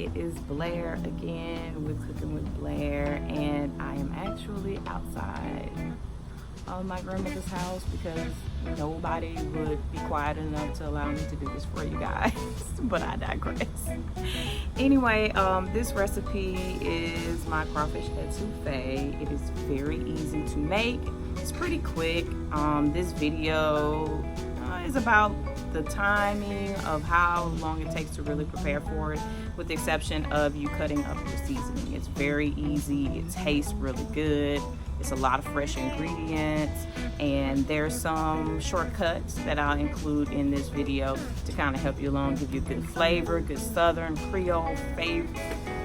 it is Blair again with Cooking with Blair, and I am actually outside of my grandmother's house because nobody would be quiet enough to allow me to do this for you guys. But I digress. Anyway, this recipe is my crawfish etouffee. It is very easy to make. It's pretty quick. This video is about the timing of how long it takes to really prepare for it, with the exception of you cutting up your seasoning. It's very easy. It tastes really good. It's a lot of fresh ingredients, and there's some shortcuts that I'll include in this video to kind of help you along, give you good flavor, good Southern Creole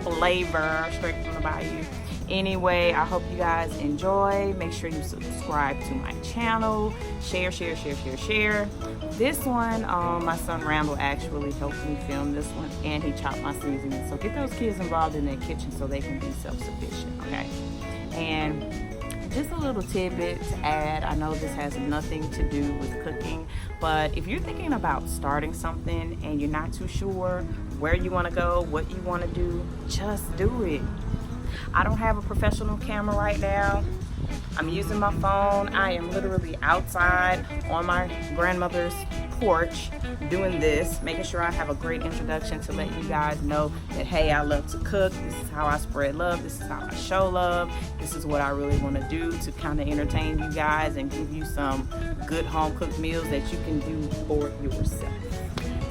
flavor straight from the bayou. Anyway, I hope you guys enjoy. Make sure you subscribe to my channel. Share. This one, my son Randall actually helped me film this one, and he chopped my seasoning. So get those kids involved in their kitchen so they can be self-sufficient, okay? And just a little tidbit to add. I know this has nothing to do with cooking, but if you're thinking about starting something and you're not too sure where you want to go, what you want to do, just do it. I don't have a professional camera right now. I'm using my phone. I am literally outside on my grandmother's porch doing this, making sure I have a great introduction to let you guys know that, hey, I love to cook. This is how I spread love. This is how I show love. This is what I really want to do to kind of entertain you guys and give you some good home cooked meals that you can do for yourself.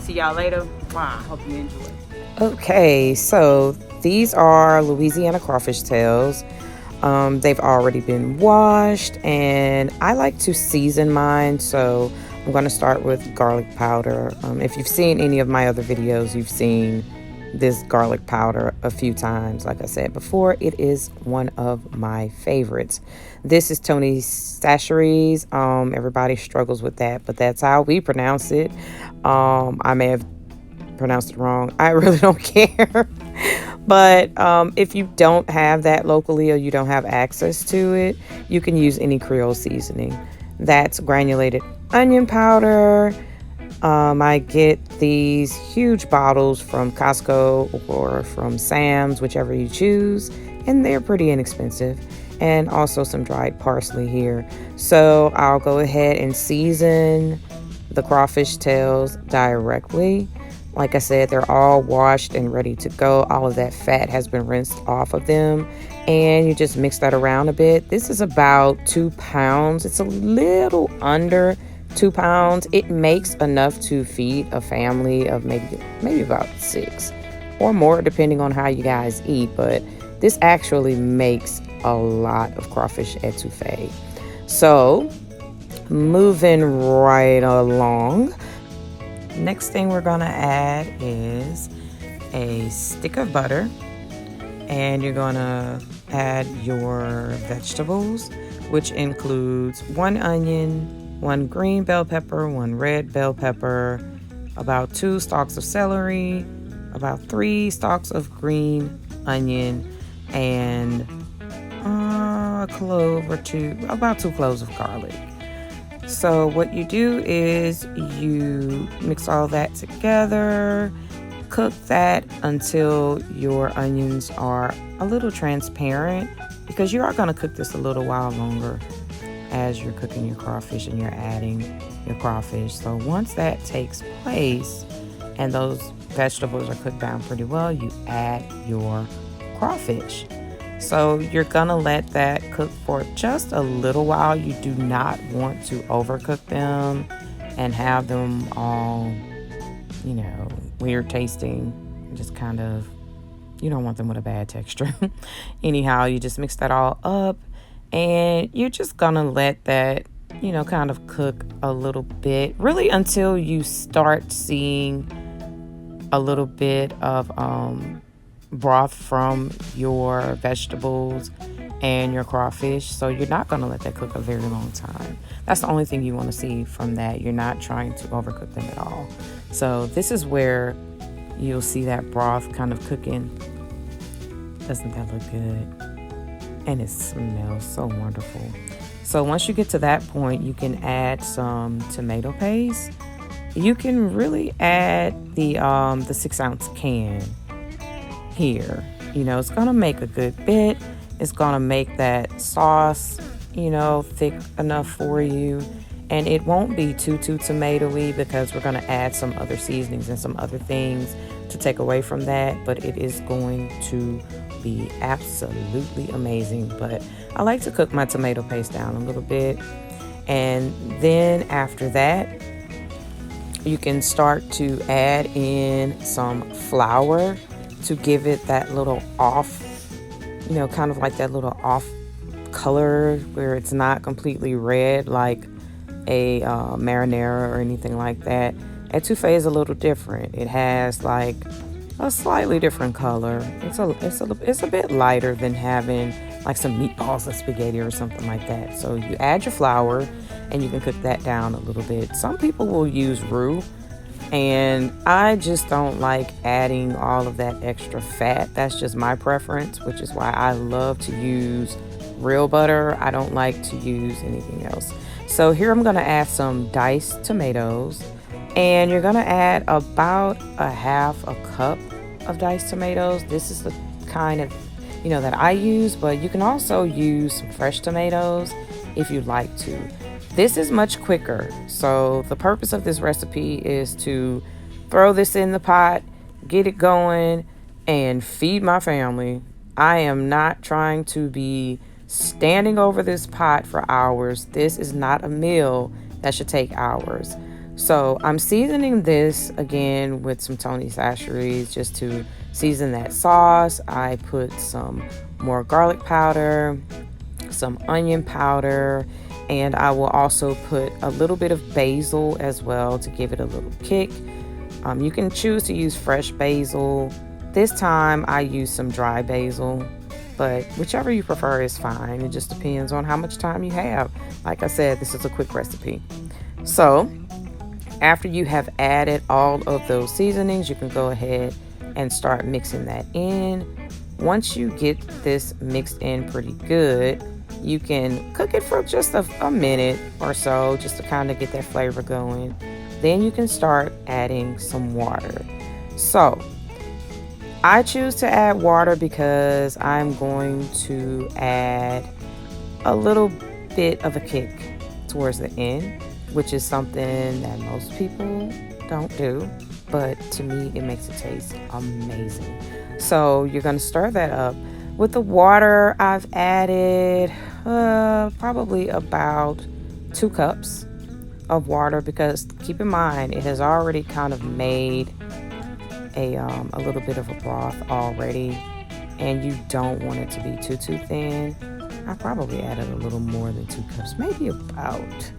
See y'all later. Wow, hope you enjoy. Okay, so these are Louisiana crawfish tails. They've already been washed, and I like to season mine, so I'm going to start with garlic powder. If you've seen any of my other videos, you've seen this garlic powder a few times. Like I said before, it is one of my favorites. This is Tony's Chachere's. Everybody struggles with that, but that's how we pronounce it. I may have pronounced it wrong. I really don't care. But if you don't have that locally or you don't have access to it, you can use any Creole seasoning. That's granulated onion powder. I get these huge bottles from Costco or from Sam's, whichever you choose, and they're pretty inexpensive. And also some dried parsley here. So I'll go ahead and season the crawfish tails directly. Like I said, they're all washed and ready to go. All of that fat has been rinsed off of them. And you just mix that around a bit. This is about 2 pounds. It's a little under 2 pounds. It makes enough to feed a family of maybe about 6 or more, depending on how you guys eat. But this actually makes a lot of crawfish etouffee. So, moving right along. Next thing we're gonna add is a stick of butter, and you're gonna add your vegetables, which includes 1 onion, 1 green bell pepper, 1 red bell pepper, about 2 stalks of celery, about 3 stalks of green onion, and a clove or 2, about 2 cloves of garlic. So what you do is you mix all that together, cook that until your onions are a little transparent, because you are going to cook this a little while longer as you're cooking your crawfish and you're adding your crawfish. So once that takes place and those vegetables are cooked down pretty well, you add your crawfish. So you're gonna let that cook for just a little while. You do not want to overcook them and have them all, weird tasting. Just kind of, you don't want them with a bad texture. Anyhow, you just mix that all up, and you're just gonna let that, kind of cook a little bit, really until you start seeing a little bit of broth from your vegetables and your crawfish. So you're not going to let that cook a very long time. That's the only thing you want to see from that. You're not trying to overcook them at all. So this is where you'll see that broth kind of cooking. Doesn't that look good? And it smells so wonderful. So once you get to that point, you can add some tomato paste. You can really add the 6-ounce can. here. You know, it's gonna make a good bit. It's gonna make that sauce, you know, thick enough for you. And it won't be too tomatoey because we're gonna add some other seasonings and some other things to take away from that. But it is going to be absolutely amazing. But I like to cook my tomato paste down a little bit. And then after that, you can start to add in some flour to give it that little off, you know, kind of like that little off color where it's not completely red like a marinara or anything like that. Étouffée is a little different. It has like a slightly different color. It's a bit lighter than having like some meatballs or spaghetti or something like that. So you add your flour and you can cook that down a little bit. Some people will use roux, and I just don't like adding all of that extra fat. That's just my preference, which is why I love to use real butter. I don't like to use anything else. So here I'm gonna add some diced tomatoes, and you're gonna add about a half a cup of diced tomatoes. This is the kind of, you know, that I use, but you can also use some fresh tomatoes if you'd like to. This is much quicker. So the purpose of this recipe is to throw this in the pot, get it going, and feed my family. I am not trying to be standing over this pot for hours. This is not a meal that should take hours. So I'm seasoning this again with some Tony Chachere's just to season that sauce. I put some more garlic powder, some onion powder, and I will also put a little bit of basil as well to give it a little kick. You can choose to use fresh basil. This time I use some dry basil, but whichever you prefer is fine. It just depends on how much time you have. Like I said, this is a quick recipe. So after you have added all of those seasonings, you can go ahead and start mixing that in. Once you get this mixed in pretty good, you can cook it for just a minute or so just to kind of get that flavor going. Then you can start adding some water. So I choose to add water because I'm going to add a little bit of a kick towards the end, which is something that most people don't do, but to me it makes it taste amazing. So you're going to stir that up. With the water, I've added probably about 2 cups of water because keep in mind it has already kind of made a little bit of a broth already, and you don't want it to be too thin. I probably added a little more than 2 cups, maybe about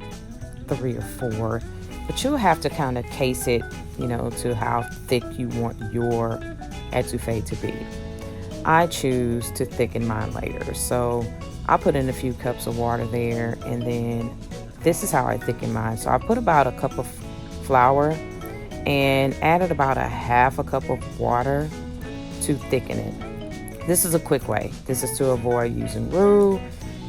3 or 4, but you'll have to kind of case it, you know, to how thick you want your étouffée to be. I choose to thicken mine later, so I'll put in a few cups of water there, and then this is how I thicken mine. So I put about a cup of flour and added about a half a cup of water to thicken it. This is a quick way. This is to avoid using roux.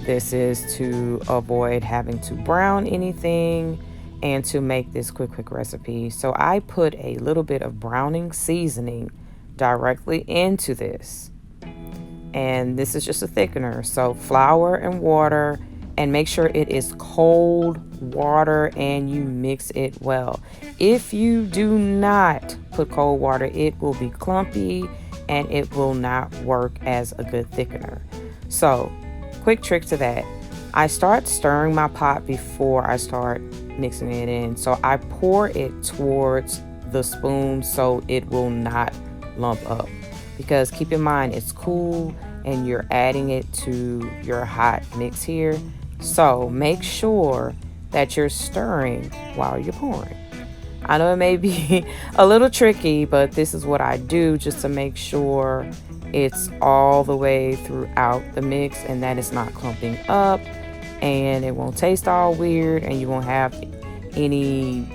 This is to avoid having to brown anything and to make this quick recipe. So I put a little bit of browning seasoning directly into this. And this is just a thickener. So flour and water, and make sure it is cold water and you mix it well. If you do not put cold water, it will be clumpy and it will not work as a good thickener. So quick trick to that. I start stirring my pot before I start mixing it in. So I pour it towards the spoon so it will not lump up. Because keep in mind it's cool and you're adding it to your hot mix here. So make sure that you're stirring while you're pouring. I know it may be a little tricky, but this is what I do just to make sure it's all the way throughout the mix and that it's not clumping up and it won't taste all weird and you won't have any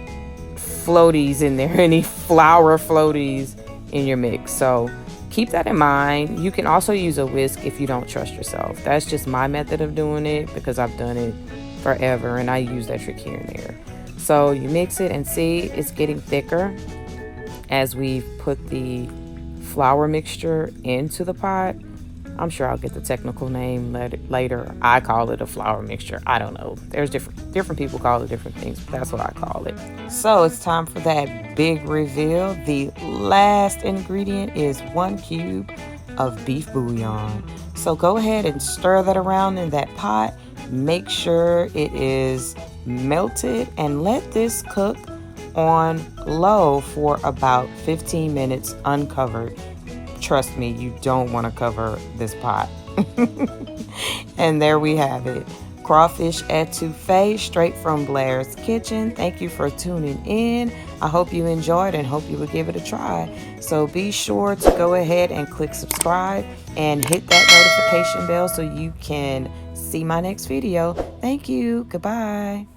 floaties in there, any flour floaties in your mix. So keep that in mind. You can also use a whisk if you don't trust yourself. That's just my method of doing it because I've done it forever and I use that trick here and there. So you mix it and see it's getting thicker as we've put the flour mixture into the pot. I'm sure I'll get the technical name later. I call it a flour mixture. I don't know. There's different people call it different things, but that's what I call it. So it's time for that big reveal. The last ingredient is 1 cube of beef bouillon. So go ahead and stir that around in that pot. Make sure it is melted and let this cook on low for about 15 minutes uncovered. Trust me, you don't want to cover this pot. And there we have it. Crawfish Etouffee straight from Blair's kitchen. Thank you for tuning in. I hope you enjoyed and hope you would give it a try. So be sure to go ahead and click subscribe and hit that notification bell so you can see my next video. Thank you. Goodbye.